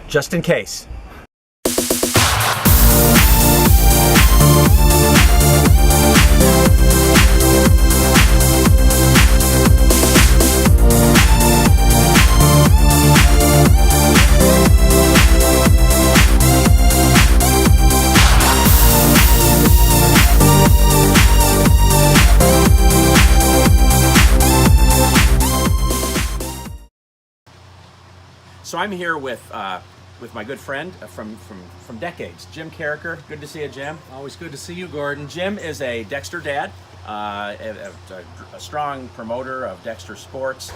Just in case. So I'm here with my good friend from decades, Jim Carricker. Good to see you, Jim. Always good to see you, Gordon. Jim is a Dexter dad, a strong promoter of Dexter sports.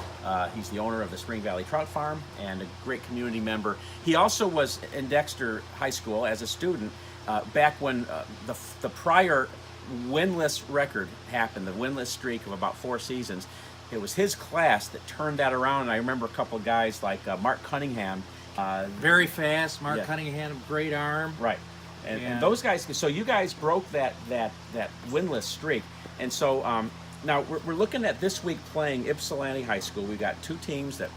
He's the owner of the Spring Valley Trout Farm and a great community member. He also was in Dexter High School as a student back when the prior winless record happened, the winless streak of about 4 seasons. It was his class that turned that around, and I remember a couple of guys like Mark Cunningham. Very fast. Mark Cunningham, great arm. Right, and those guys. So you guys broke that winless streak, and so now we're looking at this week playing Ypsilanti High School. We got 2 teams that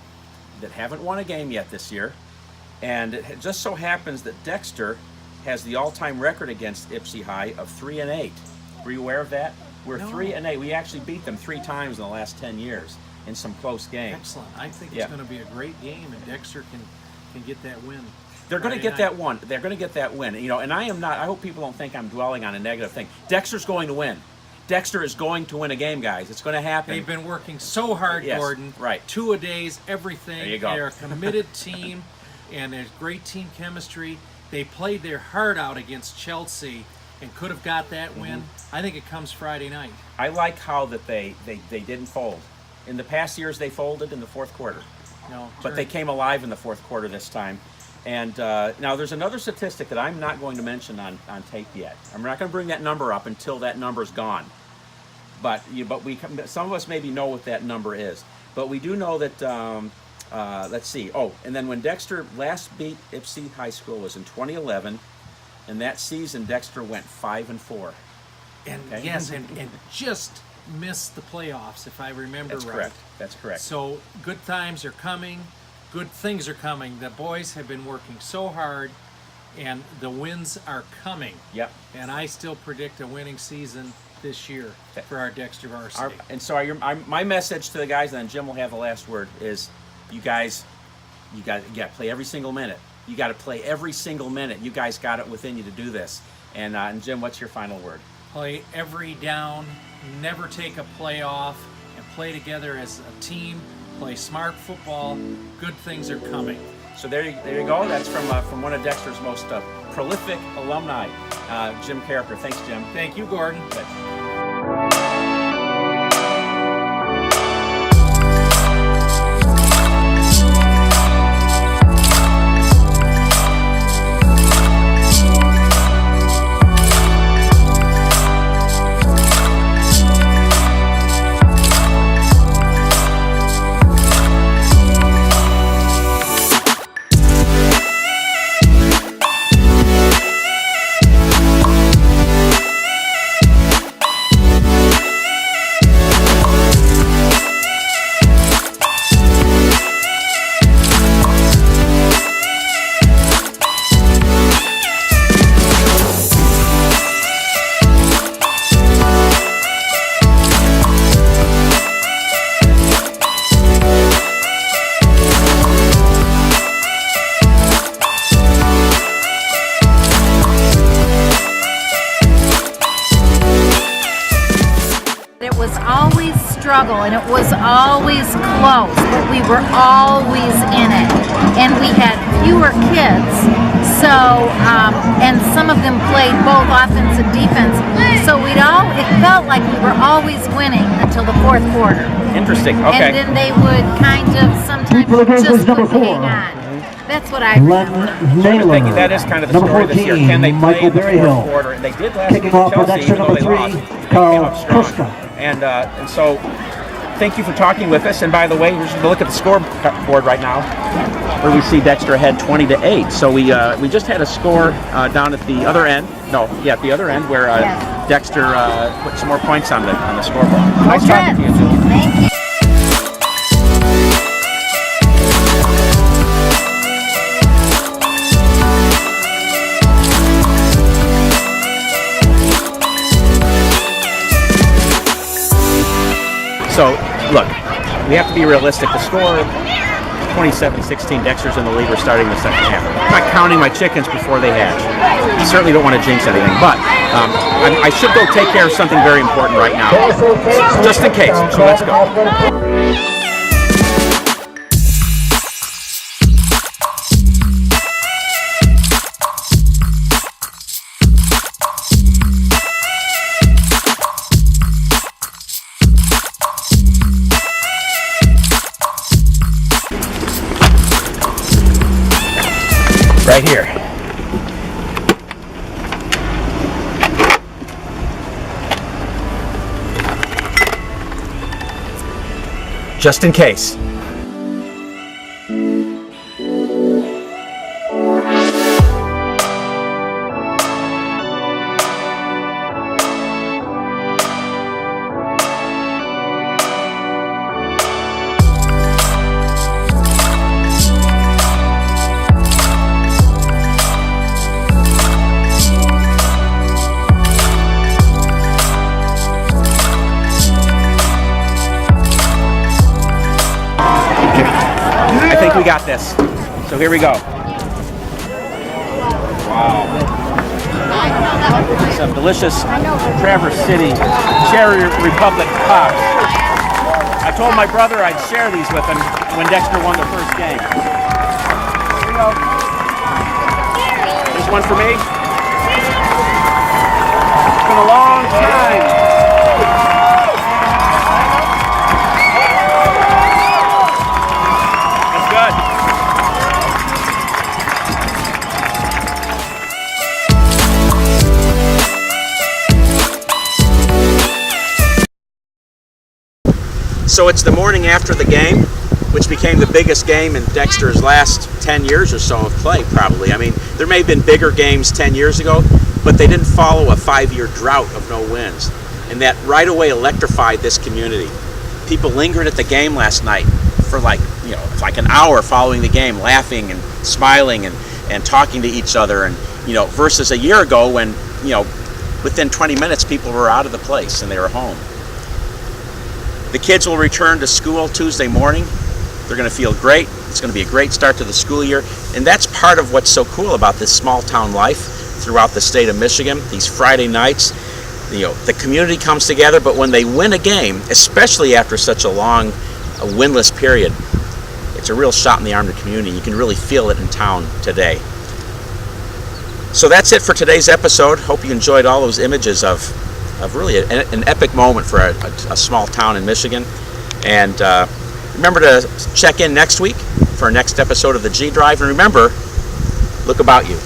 haven't won a game yet this year, and it just so happens that Dexter has the all-time record against Ypsi High of 3-8. Were you aware of that? We're 3-8. We actually beat them 3 times in the last 10 years in some close games. Excellent. I think it's going to be a great game, and Dexter can get that win. They're going to get that one. They're going to get that win. You know, and I am not. I hope people don't think I'm dwelling on a negative thing. Dexter's going to win. Dexter is going to win a game, guys. It's going to happen. They've been working so hard, Gordon. Right. 2-a-days, everything. There you go. They're a committed team, and there's great team chemistry. They played their heart out against Chelsea and could have got that win. I think it comes Friday night. I like how that they didn't fold. In the past years, they folded in the fourth quarter. No, but they came alive in the fourth quarter this time. And now there's another statistic that I'm not going to mention on tape yet. I'm not going to bring that number up until that number's gone. But some of us maybe know what that number is. But we do know that. Let's see. Oh, and then when Dexter last beat Ypsi High School was in 2011, and that season Dexter went 5-4. And yes, and just missed the playoffs, if I remember right. That's correct. That's correct. So good times are coming, good things are coming. The boys have been working so hard, and the wins are coming. Yep. And I still predict a winning season this year for our Dexter varsity. My message to the guys, and then Jim will have the last word, is you guys, you got to play every single minute. You got to play every single minute. You guys got it within you to do this. And Jim, what's your final word? Play every down, never take a play off, and play together as a team. Play smart football. Good things are coming. So there you go. That's from one of Dexter's most prolific alumni, Jim Carricker. Thanks, Jim. Thank you, Gordon. And it was always close, but we were always in it, and we had fewer kids, so and some of them played both offense and defense, so it felt like we were always winning until the fourth quarter. Interesting. Okay. And then they would kind of sometimes just couldn't hang on. That's what I remember. That is kind of the story this year. Can they play in the fourth quarter? And they did last week in Chelsea, even though they lost. They came up strong. And so thank you for talking with us. And by the way, here's a look at the scoreboard right now, where we see Dexter ahead 20-8. So we just had a score down at the other end. No, yeah, at the other end where Yes. Dexter put some more points on the scoreboard. Nice Good. talking to you, Julie. Thank you. So, look, we have to be realistic. The score, 27-16, Dexter's in the lead. We're starting the second half. I'm not counting my chickens before they hatch. I certainly don't want to jinx anything, but I should go take care of something very important right now, just in case. So let's go. Right here. Just in case. I think we got this. So here we go. Wow. Some delicious Traverse City Cherry Republic pops. I told my brother I'd share these with him when Dexter won the first game. Here we go. There's one for me. It's been a long time. So it's the morning after the game, which became the biggest game in Dexter's last 10 years or so of play, probably. I mean, there may have been bigger games 10 years ago, but they didn't follow a 5-year drought of no wins. And that right away electrified this community. People lingered at the game last night for like an hour following the game, laughing and smiling and talking to each other. And, versus a year ago when, within 20 minutes people were out of the place and they were home. The kids will return to school Tuesday morning. They're going to feel great. It's going to be a great start to the school year. And that's part of what's so cool about this small town life throughout the state of Michigan. These Friday nights, the community comes together, but when they win a game, especially after such a long winless period, it's a real shot in the arm to the community. You can really feel it in town today. So that's it for today's episode. Hope you enjoyed all those images of really an epic moment for a small town in Michigan. And remember to check in next week for our next episode of the G Drive. And remember, look about you.